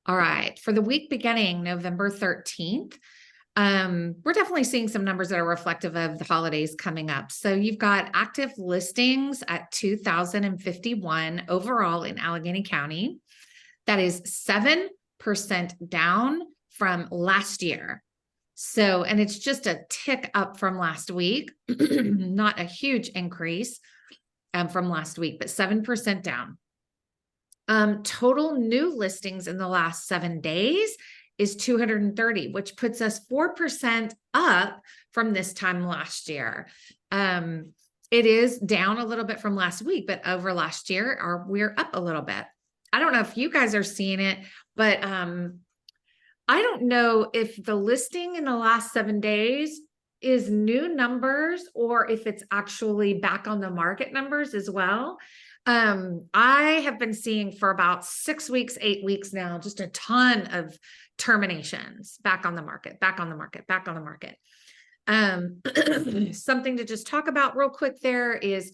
All right. For the week beginning November 13th, we're definitely seeing some numbers that are reflective of the holidays coming up. So you've got active listings at 2,051 overall in Allegheny County. That is 7% down from last year. So, and it's just a tick up from last week, not a huge increase from last week, but 7% down. Total new listings in the last 7 days is 230, which puts us 4% up from this time last year. It is down a little bit from last week, but over last year, we're up a little bit. I don't know if you guys are seeing it, but I don't know if the listing in the last 7 days is new numbers or if it's actually back on the market numbers as well. I have been seeing for about 6 weeks, 8 weeks now, just a ton of terminations back on the market, back on the market, back on the market. Something to just talk about real quick there is,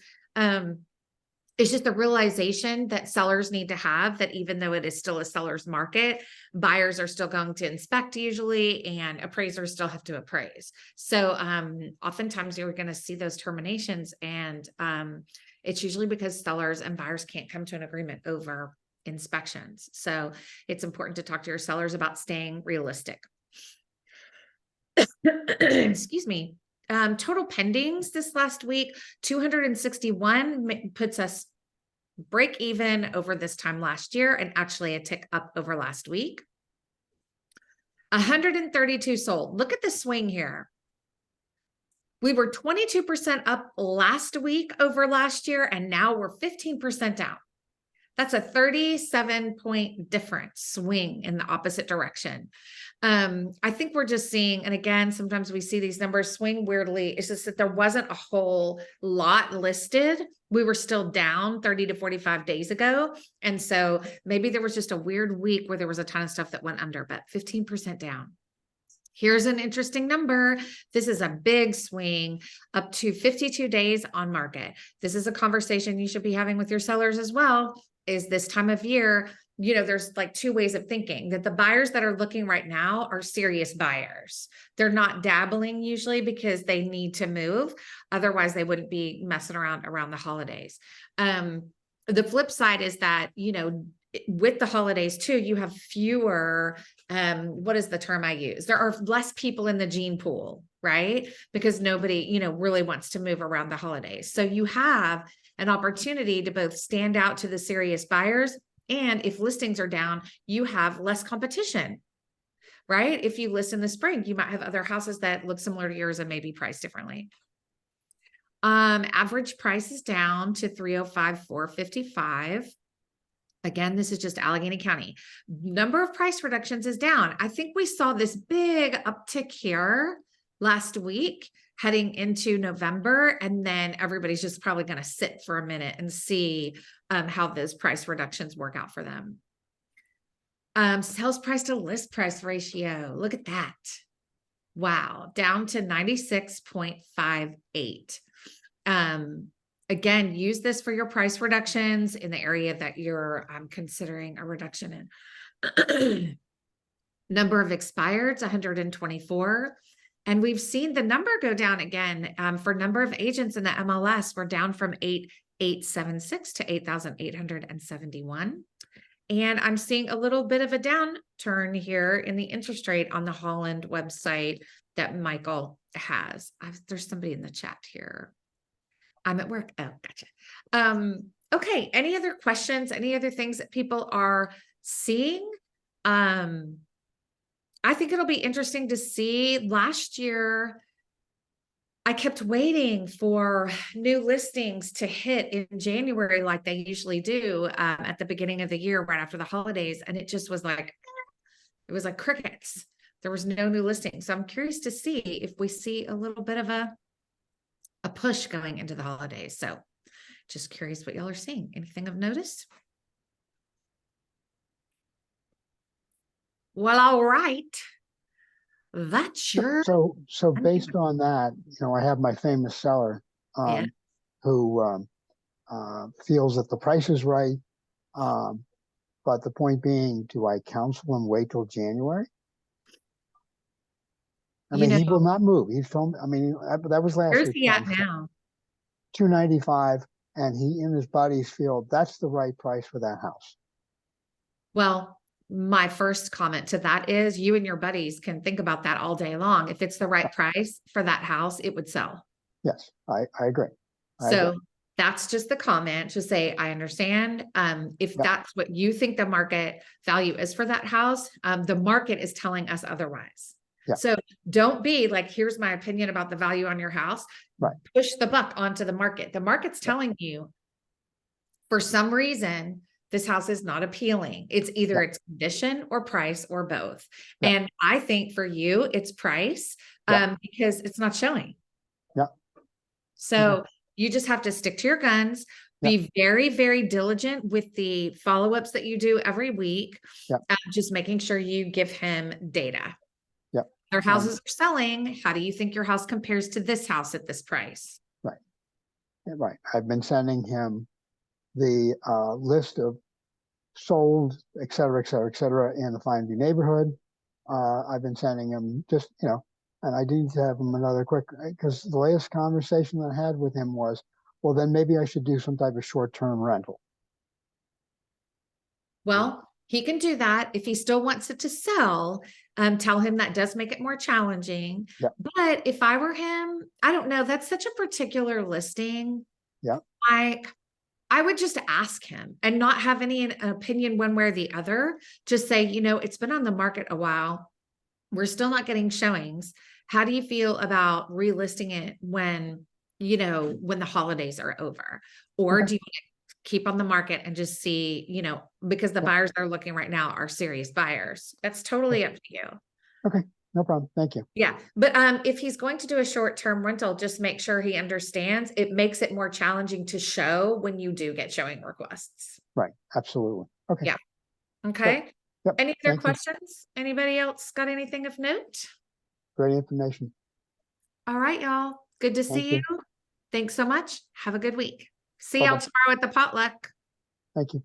it's just the realization that sellers need to have that even though it is still a seller's market, buyers are still going to inspect usually, and appraisers still have to appraise. So oftentimes you're going to see those terminations, and it's usually because sellers and buyers can't come to an agreement over inspections. So it's important to talk to your sellers about staying realistic. Excuse me. Total pendings this last week, 261 puts us break even over this time last year and actually a tick up over last week. 132 sold. Look at the swing here. We were 22% up last week over last year, and now we're 15% down. That's a 37-point difference swing in the opposite direction. I think we're just seeing, and again, sometimes we see these numbers swing weirdly. It's just that there wasn't a whole lot listed. We were still down 30 to 45 days ago. And so maybe there was just a weird week where there was a ton of stuff that went under, but 15% down. Here's an interesting number. This is a big swing up to 52 days on market. This is a conversation you should be having with your sellers as well. Is this time of year, you know, there's like two ways of thinking that the buyers that are looking right now are serious buyers. They're not dabbling usually because they need to move. Otherwise they wouldn't be messing around the holidays. The flip side is that, you know, with the holidays too, you have fewer, what is the term I use? There are less people in the gene pool, right? Because nobody, you know, really wants to move around the holidays. So you have an opportunity to both stand out to the serious buyers, and if listings are down, you have less competition, right? If you list in the spring, you might have other houses that look similar to yours and maybe priced differently. Average price is down to 305,455. Again, this is just Allegheny County. Number of price reductions is down. I think we saw this big uptick here last week heading into November, and then everybody's just probably going to sit for a minute and see how those price reductions work out for them. Sales price to list price ratio. Look at that. Wow. Down to 96.58. Again, use this for your price reductions in the area that you're considering a reduction in. Number of expireds, 124. And we've seen the number go down again for number of agents in the MLS. We're down from 8,876 to 8,871. And I'm seeing a little bit of a downturn here in the interest rate on the Holland website that Michael has. There's somebody in the chat here. I'm at work. Oh, gotcha. Okay. Any other questions? Any other things that people are seeing? I think it'll be interesting to see. Last year, I kept waiting for new listings to hit in January like they usually do at the beginning of the year, right after the holidays. And it just was like, it was like crickets. There was no new listings. So I'm curious to see if we see a little bit of a push going into the holidays. So just curious what y'all are seeing. Anything of notice? Well, all right. That's your... So based on that, you know, I have my famous seller who feels that the price is right. but the point being, do I counsel him wait till January? I You mean, know, he will not move. He's told me, I mean, that was last where's week. he at now? 295, and he and his buddies feel that's the right price for that house. Well, my first comment to that is you and your buddies can think about that all day long. If it's the right price for that house, it would sell. Yes, I agree. I So agree. that's just the comment to say, I understand. If Yeah. that's what you think the market value is for that house, the market is telling us otherwise. Yeah. So don't be like, here's my opinion about the value on your house. Right. Push the buck onto the market. The market's telling you for some reason, this house is not appealing. It's either its condition or price or both. Yeah. And I think for you, it's price, because it's not showing. Yeah. So you just have to stick to your guns, be very, very diligent with the follow-ups that you do every week. Just making sure you give him data. Their houses are selling. How do you think your house compares to this house at this price? Right. Right. I've been sending him the list of sold, et cetera, et cetera, et cetera, in the Fine View neighborhood. I've been sending him just, and I do have him another quick, because the latest conversation I had with him was, well, then maybe I should do some type of short-term rental. Well, he can do that if he still wants it to sell. Tell him that does make it more challenging. Yeah. But if I were him, I don't know. That's such a particular listing. Yeah. Like, I would just ask him and not have any opinion one way or the other. Just say, it's been on the market a while. We're still not getting showings. How do you feel about relisting it when the holidays are over? Or do you keep on the market and just see, because the buyers they're looking right now are serious buyers? That's totally up to you. Okay, no problem. Thank you. Yeah. But if he's going to do a short-term rental, just make sure he understands it makes it more challenging to show when you do get showing requests. Right. Absolutely. Okay. Yeah. Okay. Yep. Any other Thank questions? Anybody else got anything of note? Great information. All right, y'all. Good to see you. Thanks so much. Have a good week. See y'all tomorrow at the potluck. Thank you.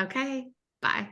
Okay. Bye.